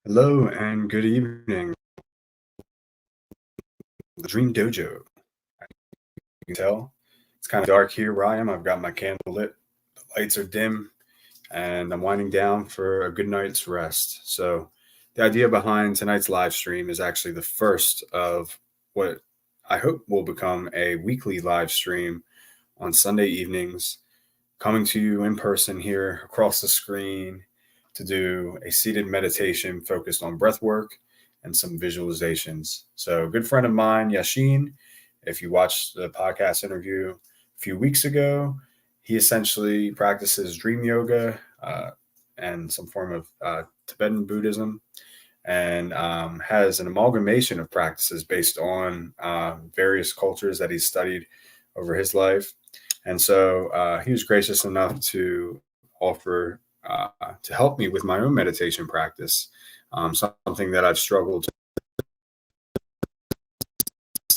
Hello and good evening. The Dream Dojo. You can tell it's kind of dark here where I am. I've got my candle lit, the lights are dim, and I'm winding down for a good night's rest. So, the idea behind tonight's live stream is actually the first of what I hope will become a weekly live stream on Sunday evenings, coming to you in person here across the screen to do a seated meditation focused on breath work and some visualizations. So, a good friend of mine, Yashin, if you watched the podcast interview a few weeks ago, he essentially practices dream yoga and some form of Tibetan Buddhism and has an amalgamation of practices based on various cultures that he's studied over his life. And so he was gracious enough to offer to help me with my own meditation practice, something that I've struggled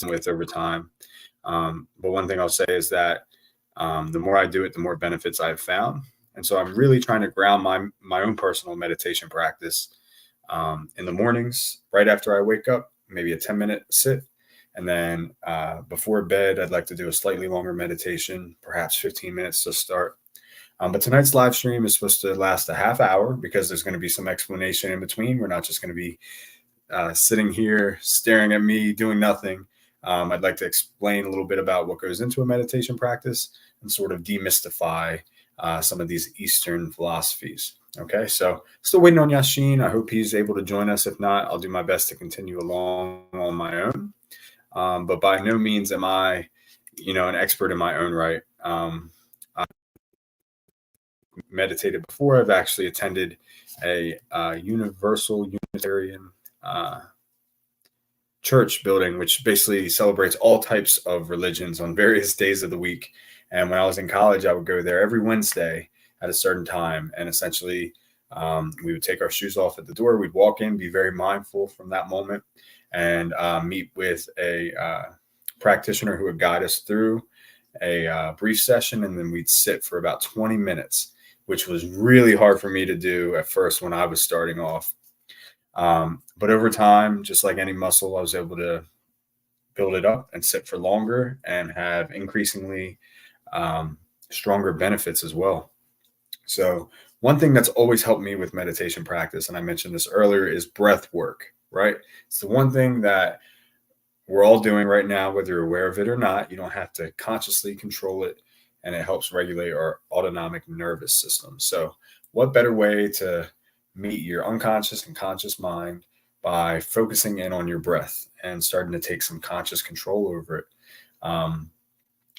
with over time. But one thing I'll say is that the more I do it, the more benefits I've found. And so I'm really trying to ground my own personal meditation practice in the mornings, right after I wake up, maybe a 10-minute sit. And then before bed, I'd like to do a slightly longer meditation, perhaps 15 minutes to start. But tonight's live stream is supposed to last a half hour because there's going to be some explanation in between. We're not just going to be sitting here staring at me doing nothing. I'd like to explain a little bit about what goes into a meditation practice and sort of demystify some of these Eastern philosophies. Okay, so still waiting on Yashin. I hope he's able to join us. If not, I'll do my best to continue along on my own. But by no means am I, an expert in my own right. I've meditated before. I've actually attended a universal Unitarian church building, which basically celebrates all types of religions on various days of the week. And when I was in college, I would go there every Wednesday at a certain time. And essentially, we would take our shoes off at the door. We'd walk in, be very mindful from that moment, and meet with a practitioner who would guide us through a brief session. And then we'd sit for about 20 minutes, which was really hard for me to do at first when I was starting off. But over time, just like any muscle, I was able to build it up and sit for longer and have increasingly stronger benefits as well. So one thing that's always helped me with meditation practice, and I mentioned this earlier, is breath work, right? It's the one thing that we're all doing right now, whether you're aware of it or not. You don't have to consciously control it, and it helps regulate our autonomic nervous system. So what better way to meet your unconscious and conscious mind by focusing in on your breath and starting to take some conscious control over it.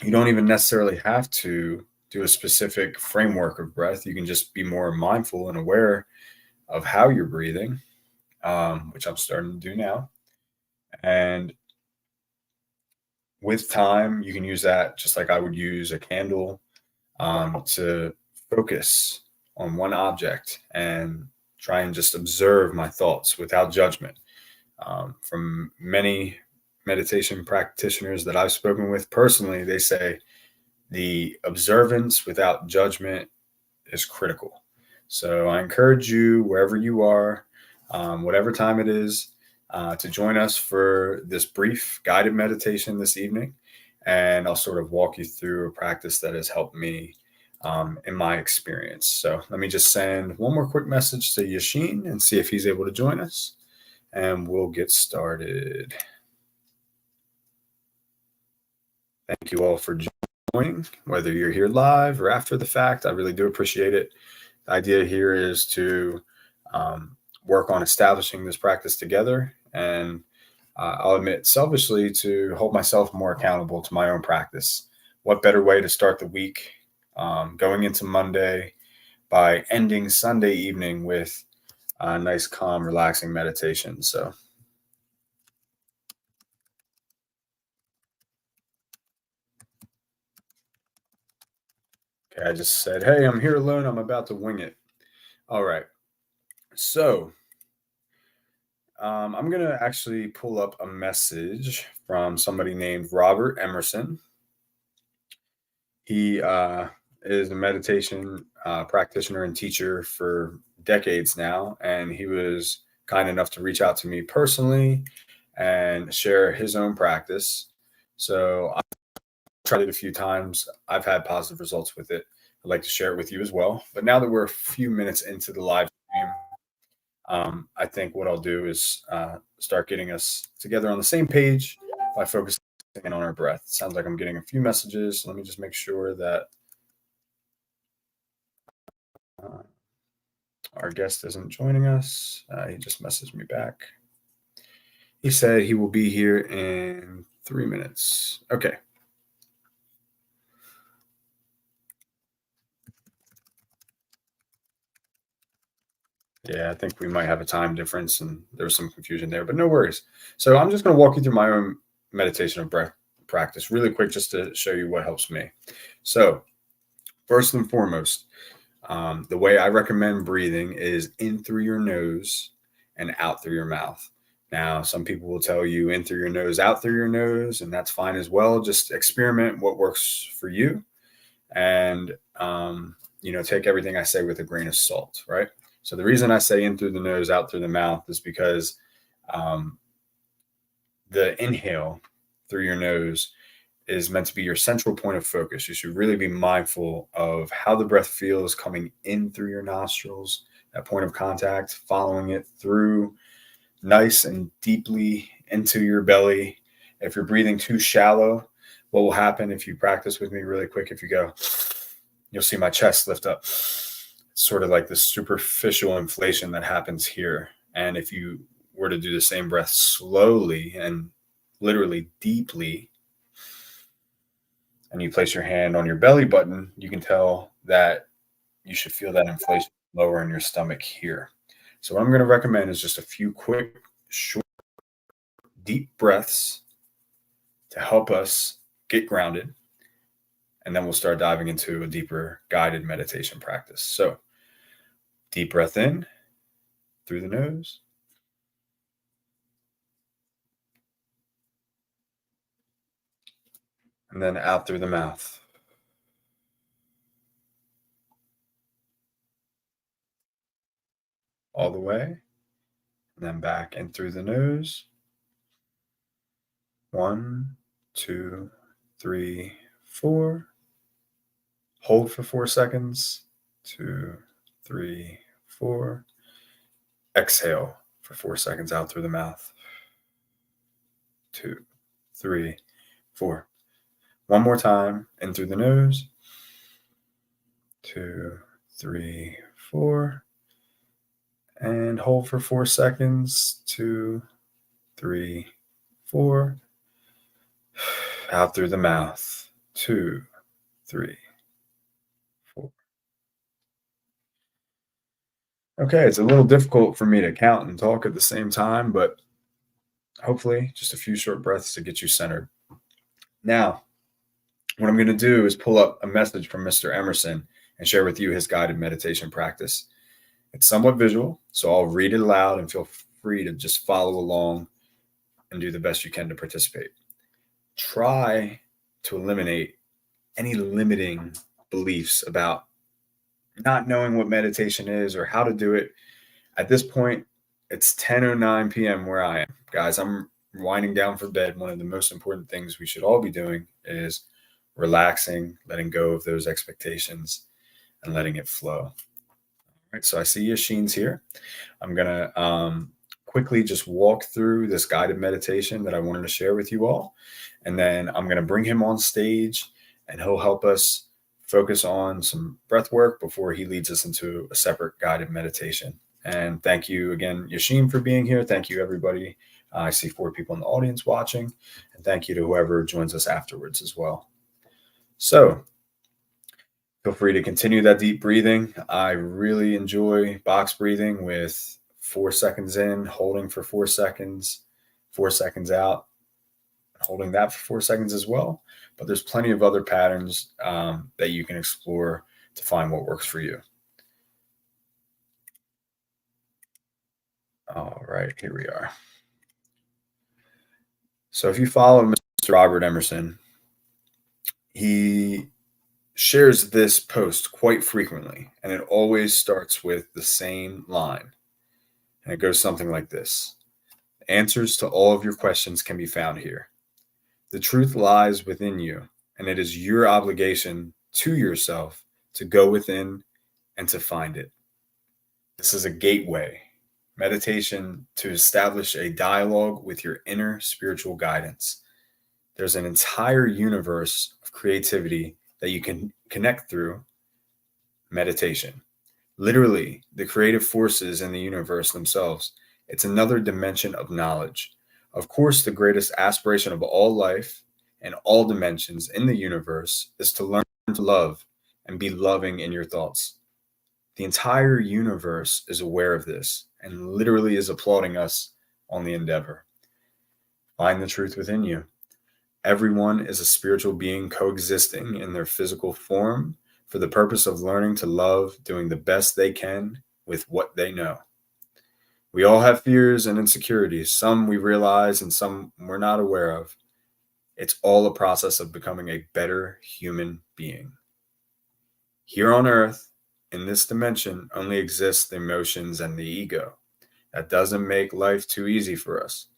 You don't even necessarily have to do a specific framework of breath. You can just be more mindful and aware of how you're breathing, which I'm starting to do now. And with time, you can use that just like I would use a candle to focus on one object and try and just observe my thoughts without judgment. From many meditation practitioners that I've spoken with personally, they say the observance without judgment is critical. So I encourage you, wherever you are, whatever time it is, to join us for this brief guided meditation this evening. And I'll sort of walk you through a practice that has helped me in my experience. So let me just send one more quick message to Yashin and see if he's able to join us, and we'll get started. Thank you all for joining, whether you're here live or after the fact. I really do appreciate it. The idea here is to work on establishing this practice together, and I'll admit selfishly to hold myself more accountable to my own practice. What better way to start the week going into Monday by ending Sunday evening with a nice, calm, relaxing meditation. So okay, I just said, hey, I'm here alone. I'm about to wing it. All right. So I'm going to actually pull up a message from somebody named Robert Emerson. He is a meditation practitioner and teacher for decades now, and he was kind enough to reach out to me personally and share his own practice. So I tried it a few times. I've had positive results with it. I'd like to share it with you as well. But now that we're a few minutes into the live stream, I think what I'll do is start getting us together on the same page by focusing on our breath. Sounds like I'm getting a few messages. Let me just make sure that uh, our guest isn't joining us. He just messaged me back. He said he will be here in 3 minutes. Okay. Yeah, I think we might have a time difference and there was some confusion there, but no worries. So I'm just going to walk you through my own meditation of breath practice really quick just to show you what helps me. So, first and foremost, the way I recommend breathing is in through your nose and out through your mouth. Now, some people will tell you in through your nose, out through your nose, and that's fine as well. Just experiment what works for you. And take everything I say with a grain of salt, right? So the reason I say in through the nose, out through the mouth is because um, the inhale through your nose is meant to be your central point of focus. You should really be mindful of how the breath feels coming in through your nostrils, that point of contact, following it through nice and deeply into your belly. If you're breathing too shallow, what will happen if you practice with me really quick? If you go, you'll see my chest lift up. It's sort of like this superficial inflation that happens here. And if you were to do the same breath slowly and literally deeply, and you place your hand on your belly button, you can tell that you should feel that inflation lower in your stomach here. So what I'm going to recommend is just a few quick, short, deep breaths to help us get grounded. And then we'll start diving into a deeper guided meditation practice. So deep breath in through the nose. And then out through the mouth. All the way. And then back in through the nose. 1, 2, 3, 4. Hold for 4 seconds. 2, 3, 4. Exhale for 4 seconds out through the mouth. 2, 3, 4. One more time, in through the nose. 2, 3, 4. And hold for 4 seconds. 2, 3, 4. Out through the mouth. 2, 3, 4. Okay, it's a little difficult for me to count and talk at the same time, but hopefully just a few short breaths to get you centered. Now, what I'm going to do is pull up a message from Mr. Emerson and share with you his guided meditation practice. It's somewhat visual, so I'll read it aloud and feel free to just follow along and do the best you can to participate. Try to eliminate any limiting beliefs about not knowing what meditation is or how to do it. At this point, it's 10:09 p.m. where I am. Guys, I'm winding down for bed. One of the most important things we should all be doing is relaxing, letting go of those expectations, and letting it flow. All right, so I see Yashin's here. I'm going to quickly just walk through this guided meditation that I wanted to share with you all. And then I'm going to bring him on stage and he'll help us focus on some breath work before he leads us into a separate guided meditation. And thank you again, Yashin, for being here. Thank you, everybody. I see 4 people in the audience watching. And thank you to whoever joins us afterwards as well. So feel free to continue that deep breathing. I really enjoy box breathing with 4 seconds in, holding for 4 seconds, 4 seconds out, holding that for 4 seconds as well. But there's plenty of other patterns that you can explore to find what works for you. All right, here we are. So if you follow Mr. Robert Emerson, he shares this post quite frequently, and it always starts with the same line. And it goes something like this: answers to all of your questions can be found here. The truth lies within you, and it is your obligation to yourself to go within and to find it. This is a gateway meditation to establish a dialogue with your inner spiritual guidance. There's an entire universe of creativity that you can connect through meditation. Literally, the creative forces in the universe themselves. It's another dimension of knowledge. Of course, the greatest aspiration of all life and all dimensions in the universe is to learn to love and be loving in your thoughts. The entire universe is aware of this and literally is applauding us on the endeavor. Find the truth within you. Everyone is a spiritual being coexisting in their physical form for the purpose of learning to love, doing the best they can with what they know. We all have fears and insecurities. Some we realize and some we're not aware of. It's all a process of becoming a better human being. Here on earth, in this dimension, only exists the emotions and the ego. That doesn't make life too easy for us.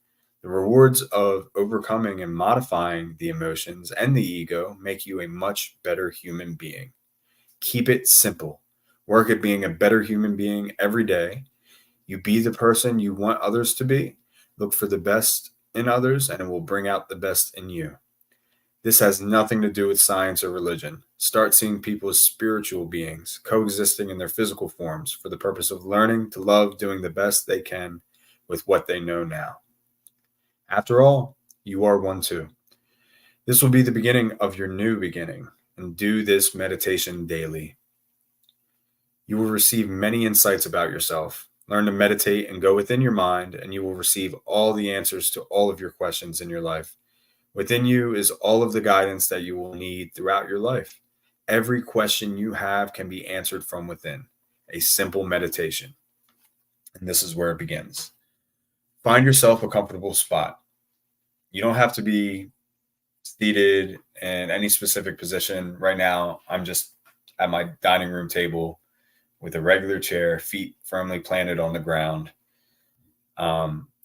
The rewards of overcoming and modifying the emotions and the ego make you a much better human being. Keep it simple. Work at being a better human being every day. You be the person you want others to be. Look for the best in others, and it will bring out the best in you. This has nothing to do with science or religion. Start seeing people as spiritual beings, coexisting in their physical forms for the purpose of learning to love, doing the best they can with what they know now. After all, you are one too. This will be the beginning of your new beginning, and do this meditation daily. You will receive many insights about yourself. Learn to meditate and go within your mind, and you will receive all the answers to all of your questions in your life. Within you is all of the guidance that you will need throughout your life. Every question you have can be answered from within. A simple meditation. And this is where it begins. Find yourself a comfortable spot. You don't have to be seated in any specific position. Right now, I'm just at my dining room table with a regular chair, feet firmly planted on the ground.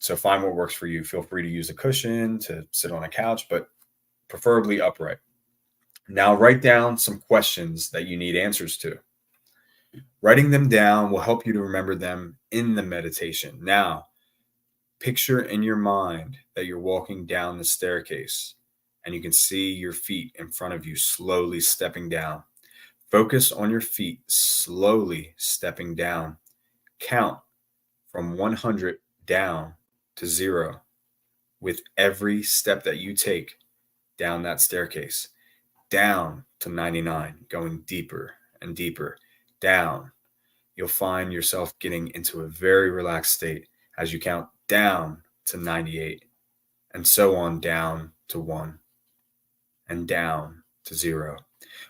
So find what works for you. Feel free to use a cushion, to sit on a couch, but preferably upright. Now write down some questions that you need answers to. Writing them down will help you to remember them in the meditation. Now, picture in your mind that you're walking down the staircase and you can see your feet in front of you slowly stepping down. Focus on your feet slowly stepping down. Count from 100 down to 0 with every step that you take down that staircase. Down to 99, going deeper and deeper. Down. You'll find yourself getting into a very relaxed state as you count down to 98, and so on down to 1, and down to 0.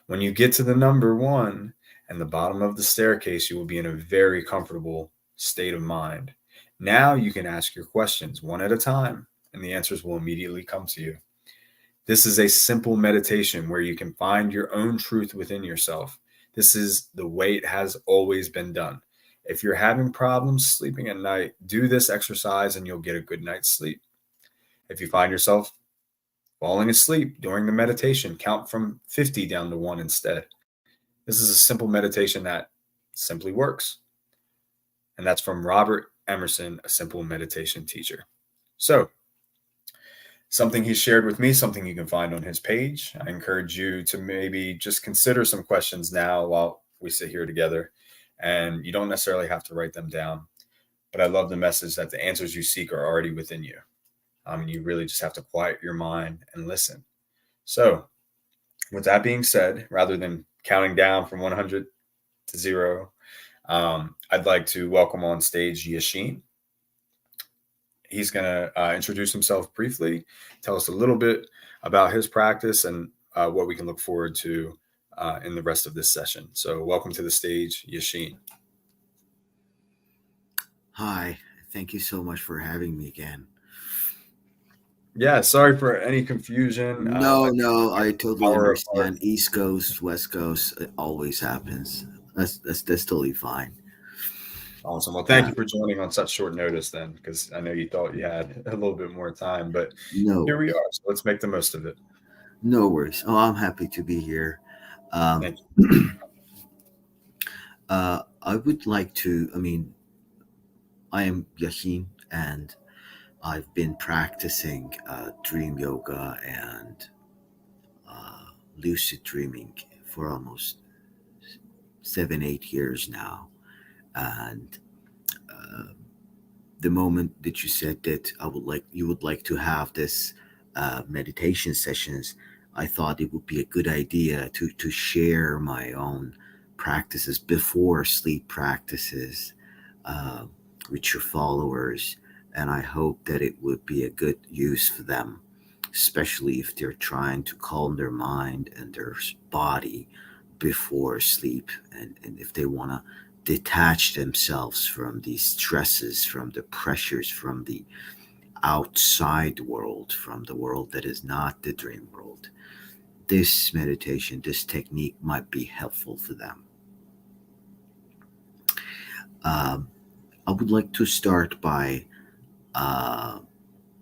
When you get to the number 1 and the bottom of the staircase, you will be in a very comfortable state of mind. Now you can ask your questions one at a time, and the answers will immediately come to you. This is a simple meditation where you can find your own truth within yourself. This is the way it has always been done. If you're having problems sleeping at night, do this exercise and you'll get a good night's sleep. If you find yourself falling asleep during the meditation, count from 50 down to 1 instead. This is a simple meditation that simply works. And that's from Robert Emerson, a simple meditation teacher. So, something he shared with me, something you can find on his page. I encourage you to maybe just consider some questions now while we sit here together. And you don't necessarily have to write them down. But I love the message that the answers you seek are already within you. You really just have to quiet your mind and listen. So, with that being said, rather than counting down from 100 to 0, I'd like to welcome on stage Yashin. He's going to introduce himself briefly, tell us a little bit about his practice and what we can look forward to in the rest of this session. So welcome to the stage, Yashin. Hi, thank you so much for having me again. Yeah, sorry for any confusion. No, I totally Hour apart. understand. East Coast, West Coast, it always happens. That's totally fine. Awesome. Well, thank Uh, you for joining on such short notice then, because I know you thought you had a little bit more time, but no here we worries. are. So let's make the most of it. No worries. Oh, I'm happy to be here. Um, Thank you. I would like to, I am Yashin, and I've been practicing dream yoga and uh, lucid dreaming for almost 7, 8 years now. And uh, the moment that you said that you would like to have this meditation sessions, I thought it would be a good idea to share my own practices before sleep practices uh, with your followers, and I hope that it would be a good use for them, especially if they're trying to calm their mind and their body before sleep, and if they want to detach themselves from these stresses, from the pressures, from the outside world, from the world that is not the dream world. This meditation, this technique might be helpful for them. Um, I would like to start by uh,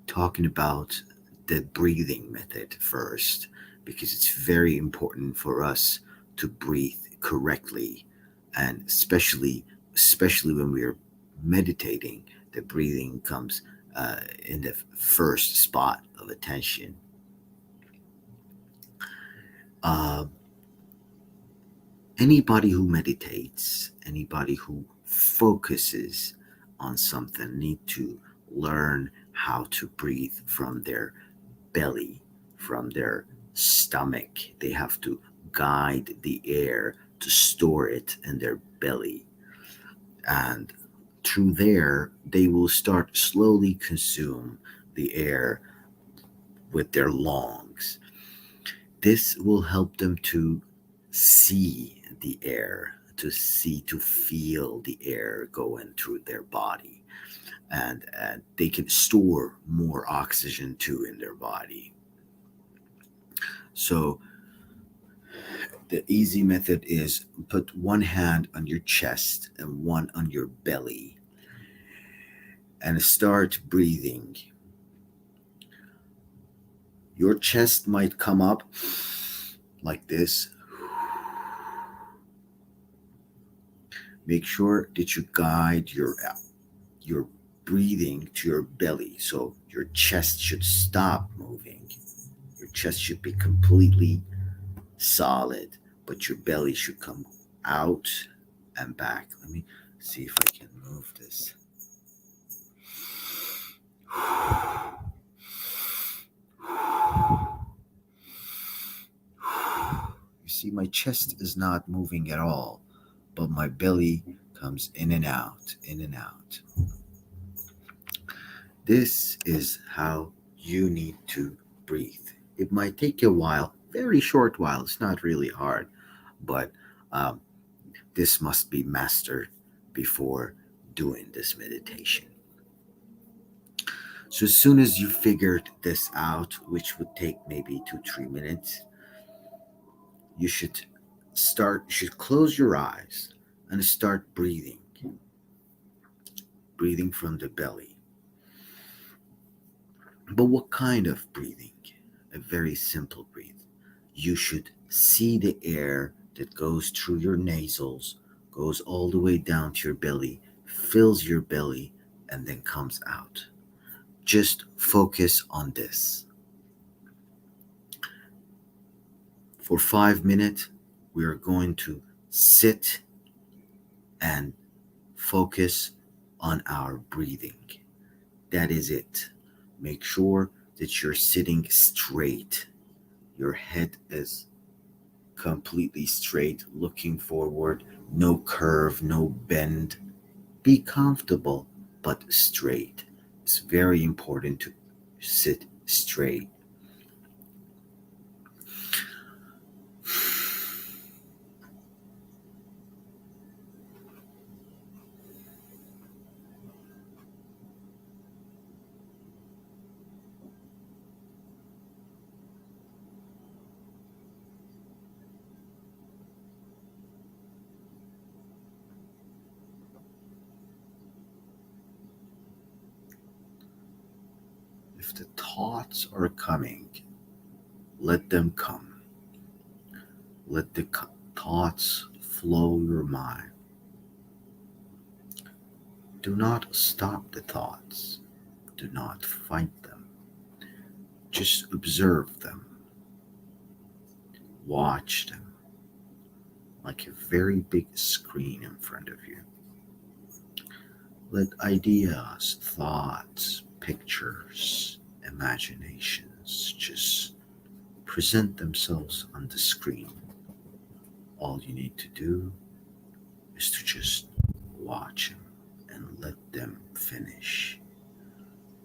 talking about the breathing method first, because it's very important for us to breathe correctly, and especially when we're meditating, the breathing comes in the first spot of attention. Uh, Anybody who meditates, anybody who focuses on something, need to learn how to breathe from their belly, from their stomach. They have to guide the air to store it in their belly. And through there, they will start slowly consume the air with their lungs. This will help them to see the air, to feel the air going through their body. And they can store more oxygen too in their body. So the easy method is put one hand on your chest and one on your belly and start breathing. Your chest might come up like this. Make sure that you guide your breathing to your belly. So your chest should stop moving. Your chest should be completely solid, but your belly should come out and back. Let me see if I can move this. You see, my chest is not moving at all, but my belly comes in and out, in and out. This is how you need to breathe. It might take a while, very short while. It's not really hard, but um, this must be mastered before doing this meditation. So as soon as you figured this out, which would take maybe 2, 3 minutes, you should close your eyes and start breathing from the belly. But what kind of breathing? A very simple breath. You should see the air that goes through your nasals, goes all the way down to your belly, fills your belly, and then comes out. Just focus on this. For 5 minutes, we are going to sit and focus on our breathing. That is it. Make sure that you're sitting straight. Your head is completely straight, looking forward, no curve, no bend. Be comfortable but straight. It's very important to sit straight. if the thoughts are coming, let them come. Let the thoughts flow your mind. Do not stop the thoughts. Do not fight them. Just observe them. Watch them like a very big screen in front of you. Let ideas, thoughts, pictures, imaginations just present themselves on the screen. All you need to do is to just watch them and let them finish.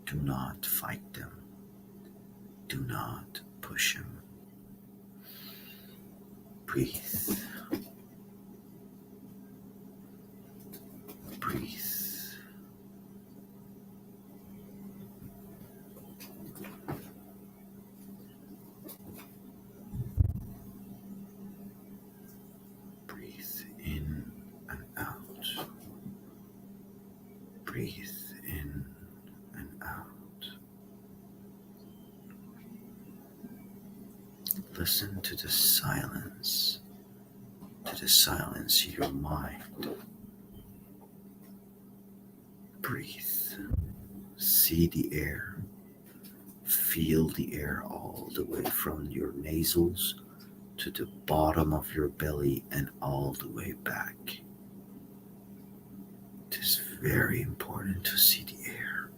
Do not fight them. Do not push them. Breathe. Breathe. Breathe in and out. Breathe in and out. Listen to the silence in your mind. Breathe. See the air. Feel the air all the way from your nasals to the bottom of your belly and all the way back. It is very important to see the air.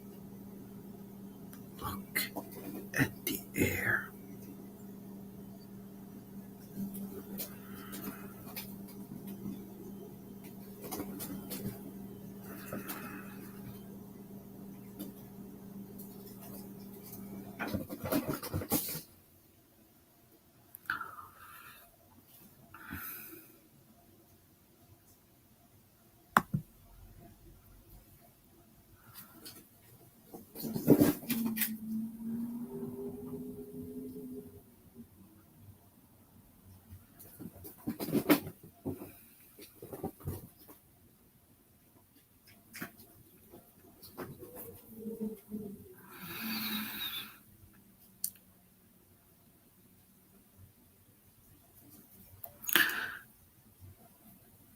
Look at the air.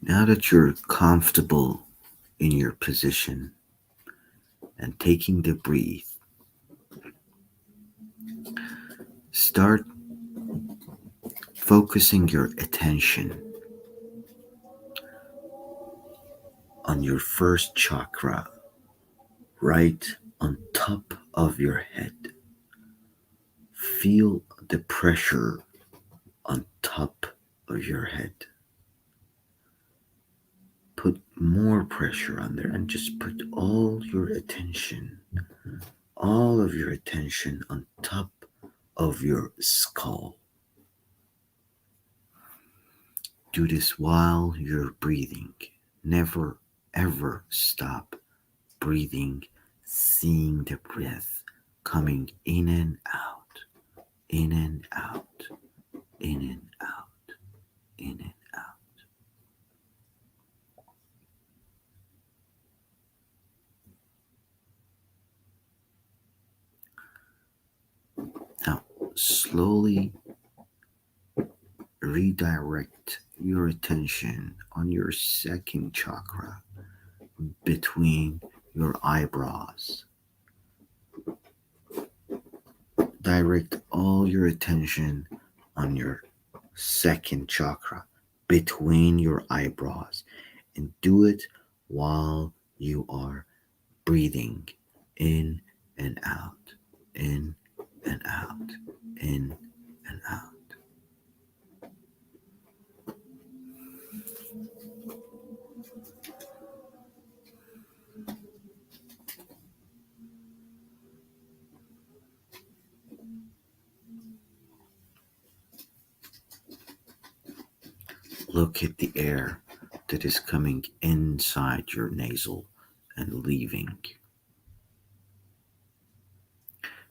Now that you're comfortable in your position and taking the breath, start focusing your attention on your first chakra, right on top of your head. Feel the pressure on top of your head. Put more pressure on there and just put all of your attention on top of your skull. Do this while you're breathing. Never ever stop breathing, seeing the breath coming in and out, in and out, in and out, in and out. Now, slowly redirect your attention on your second chakra between your eyebrows. Direct all your attention on your second chakra between your eyebrows and do it while you are breathing in and out, in and out, in and out. Look at the air that is coming inside your nasal and leaving.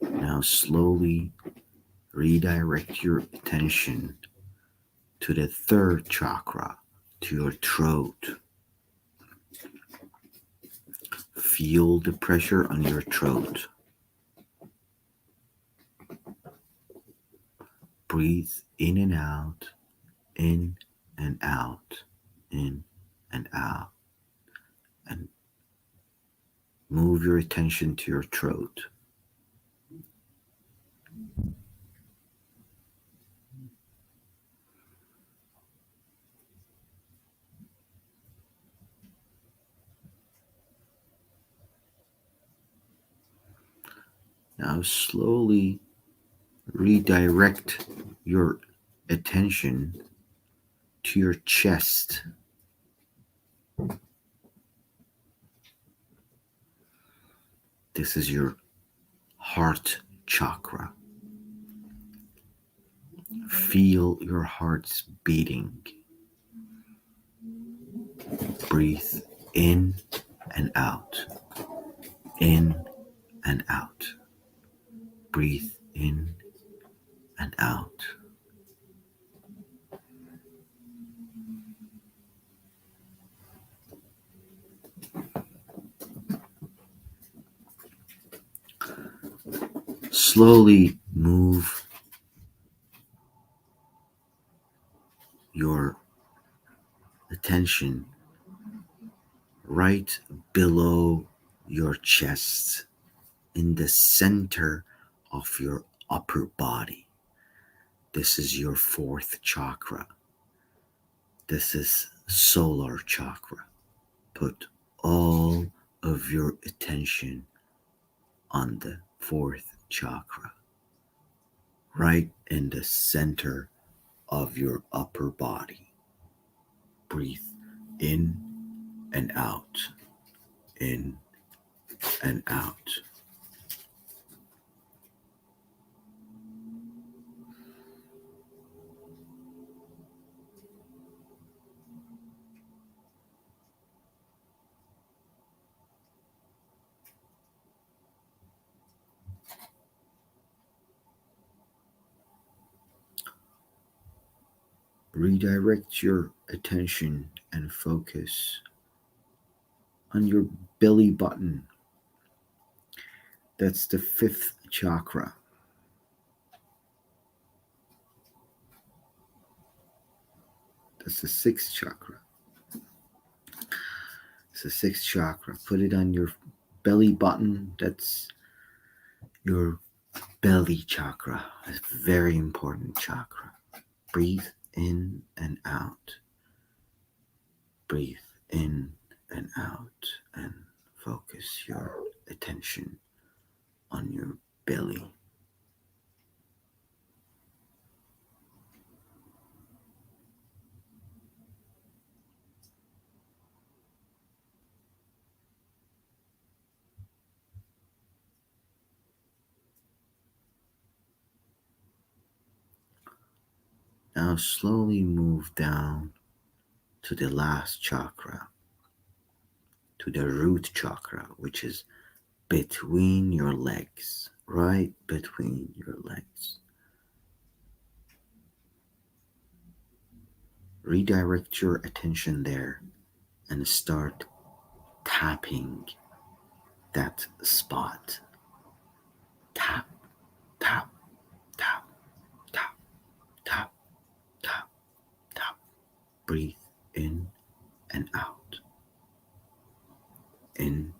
Now slowly redirect your attention to the third chakra, to your throat. Feel the pressure on your throat. Breathe in and out, in and out, in and out, and move your attention to your throat. Now, slowly redirect your attention to your chest. This is your heart chakra. Feel your heart's beating. Breathe in and out, in and out. Breathe in and out. Slowly move your attention right below your chest in the center of your upper body. This is your fourth chakra. This is solar chakra. Put all of your attention on the fourth chakra, right in the center of your upper body. Breathe in and out, in and out. Redirect your attention and focus on your belly button. That's the fifth chakra. That's the sixth chakra. It's the sixth chakra. Put it on your belly button. That's your belly chakra. It's a very important chakra. Breathe in and out. Breathe in and out, and focus your attention on your belly. Now slowly move down to the last chakra, to the root chakra, which is between your legs, right between your legs. Redirect your attention there and start tapping that spot. Tap, tap, tap, tap, tap, tap, tap. Breathe in and out, in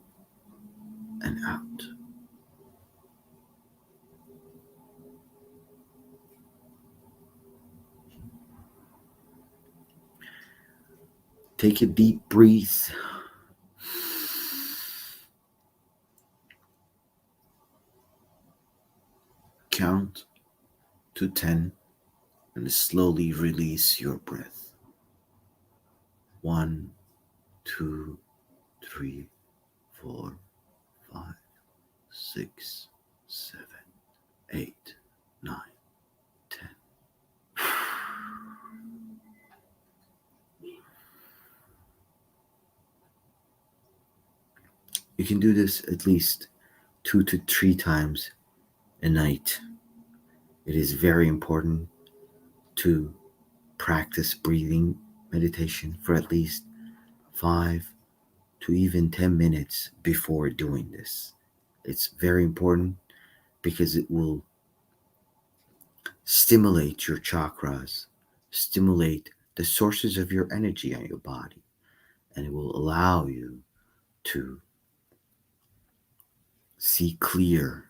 and out. Take a deep breath. Count to 10 and slowly release your breath. 1, 2, 3, 4, 5, 6, 7, 8, 9, 10. You can do this at least 2 to 3 times a night. It is very important to practice breathing meditation for at least 5 to even 10 minutes before doing this. It's very important because it will stimulate your chakras, stimulate the sources of your energy in your body, and it will allow you to see clear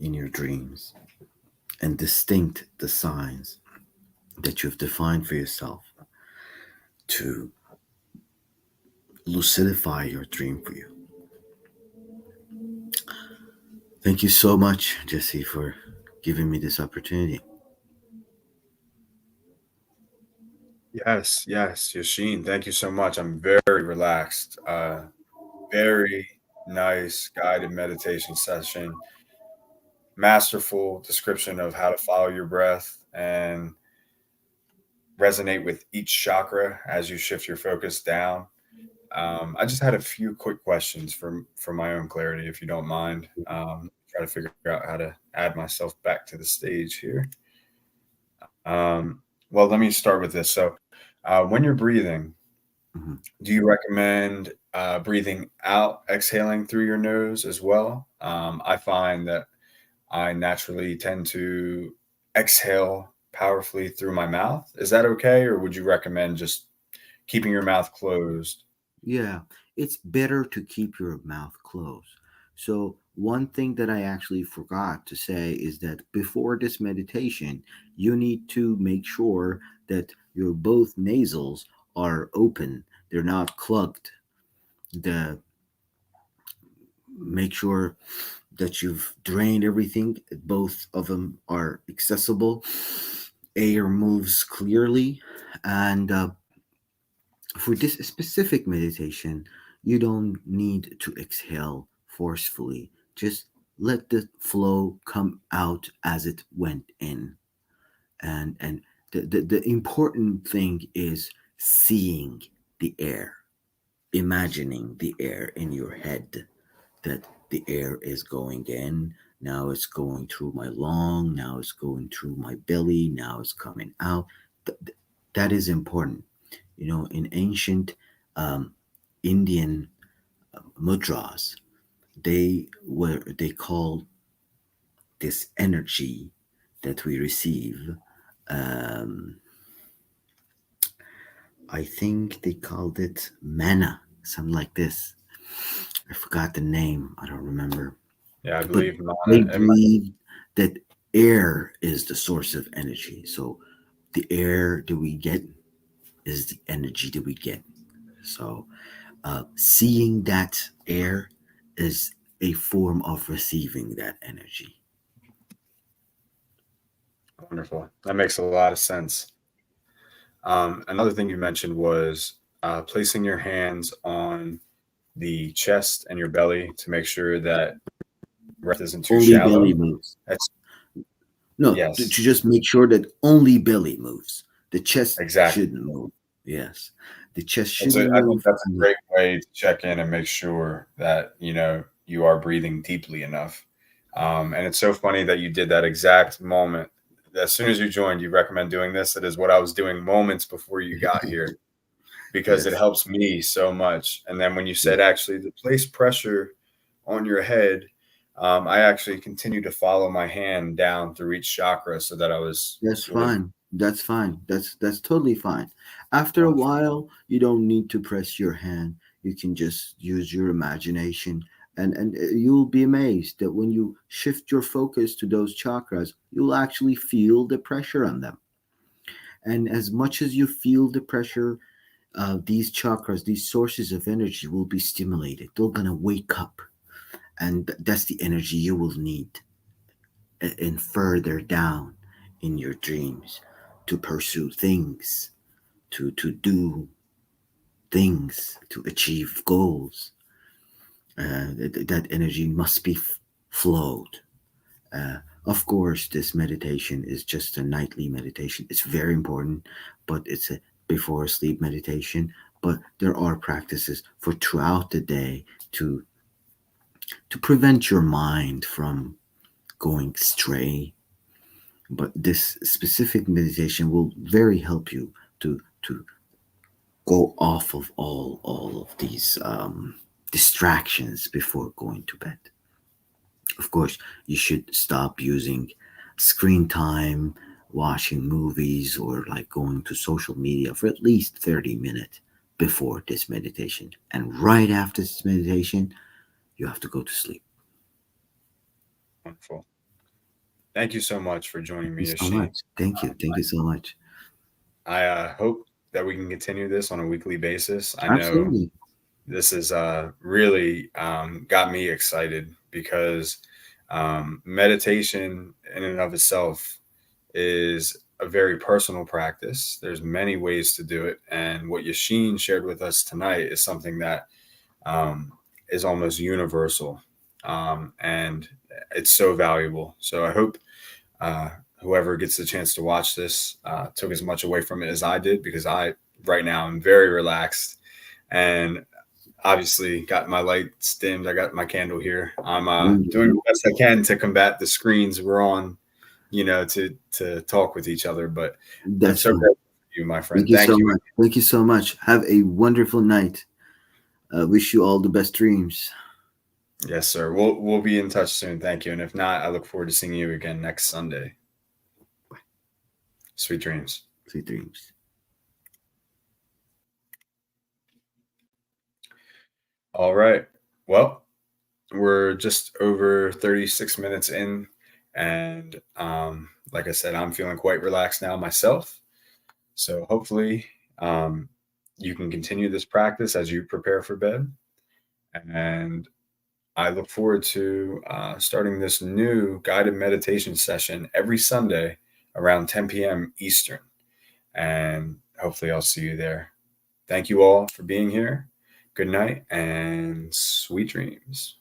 in your dreams and distinct the signs that you've defined for yourself to lucidify your dream for you. Thank you so much, Jesse, for giving me this opportunity. Yes, yes, Yashin, thank you so much. I'm very relaxed. Very nice guided meditation session. Masterful description of how to follow your breath and resonate with each chakra as you shift your focus down. I just had a few quick questions for my own clarity, if you don't mind. Try to figure out how to add myself back to the stage here. Um, well, let me start with this. So, when you're breathing, Mhm. do you recommend breathing out, exhaling through your nose as well? I find that I naturally tend to exhale powerfully through my mouth. Is that okay, or would you recommend just keeping your mouth closed? Yeah, it's better to keep your mouth closed. So, one thing that I actually forgot to say is that before this meditation, you need to make sure that your both nasals are open, they're not plugged. The Make sure that you've drained everything, both of them are accessible, air moves clearly, and for this specific meditation, you don't need to exhale forcefully. Just let the flow come out as it went in. And the important thing is seeing the air, imagining the air in your head, that the air is going in. Now it's going through my lung. Now it's going through my belly. Now it's coming out. That is important. You know, in ancient um, Indian mudras, they called this energy that we receive. Um, I think they called it mana, something like this. I forgot the name. I don't remember. Yeah, I But believe they mine. believe that air is the source of energy. So the air that we get is the energy that we get. So seeing that air is a form of receiving that energy. Wonderful. That makes a lot of sense. Another thing you mentioned was placing your hands on the chest and your belly to make sure that breath isn't too Only belly shallow. moves. That's No, to yes, just make sure that only belly moves. The chest exactly. shouldn't move. Yes, the chest That's shouldn't a, I think move. that's a great way to check in and make sure that you are breathing deeply enough. And it's so funny that you did that exact moment. As soon as you joined, you recommend doing this. It is what I was doing moments before you got here because it Yes, helps me so much. And then when you yes. said actually to place pressure on your head, I actually continued to follow my hand down through each chakra so that I was That's sort of fine. That's fine. That's totally fine. After a wonderful. while, you don't need to press your hand. You can just use your imagination, and you'll be amazed that when you shift your focus to those chakras, you'll actually feel the pressure on them. And as much as you feel the pressure, these chakras, these sources of energy will be stimulated. They're gonna wake up, and that's the energy you will need and further down in your dreams to pursue things, to do things, to achieve goals. That energy must be flowed. Uh, of course, this meditation is just a nightly meditation. It's very important, but it's a before sleep meditation. But there are practices for throughout the day to prevent your mind from going stray. But this specific meditation will very help you to go off of all of these distractions before going to bed. Of course, you should stop using screen time, watching movies or like going to social media for at least 30 minutes before this meditation. And right after this meditation, you have to go to sleep. Wonderful. Thank you so much for Thank joining you me, so Yashin. much. Thank you. Thank you so much. I hope that we can continue this on a weekly basis. I know Absolutely. this has really got me excited because meditation in and of itself is a very personal practice. There's many ways to do it, and what Yashin shared with us tonight is something that um, is almost universal, and it's so valuable. So I hope uh, whoever gets the chance to watch this took as much away from it as I did, because I right now am very relaxed and obviously got my lights dimmed. I got my candle here. I'm doing Wonderful. the best I can to combat the screens we're on, to talk with each other. But I'm That's so fine. grateful for you, my Thank friend. you Thank so you. much. Thank you so much. Have a wonderful night. Wish you all the best dreams. Yes, sir. We'll be in touch soon. Thank you. And if not, I look forward to seeing you again next Sunday. Sweet dreams. Sweet dreams. All right. Well, we're just over 36 minutes in. And like I said, I'm feeling quite relaxed now myself. So hopefully, um, you can continue this practice as you prepare for bed. And I look forward to starting this new guided meditation session every Sunday around 10 p.m. Eastern. And hopefully, I'll see you there. Thank you all for being here. Good night and sweet dreams.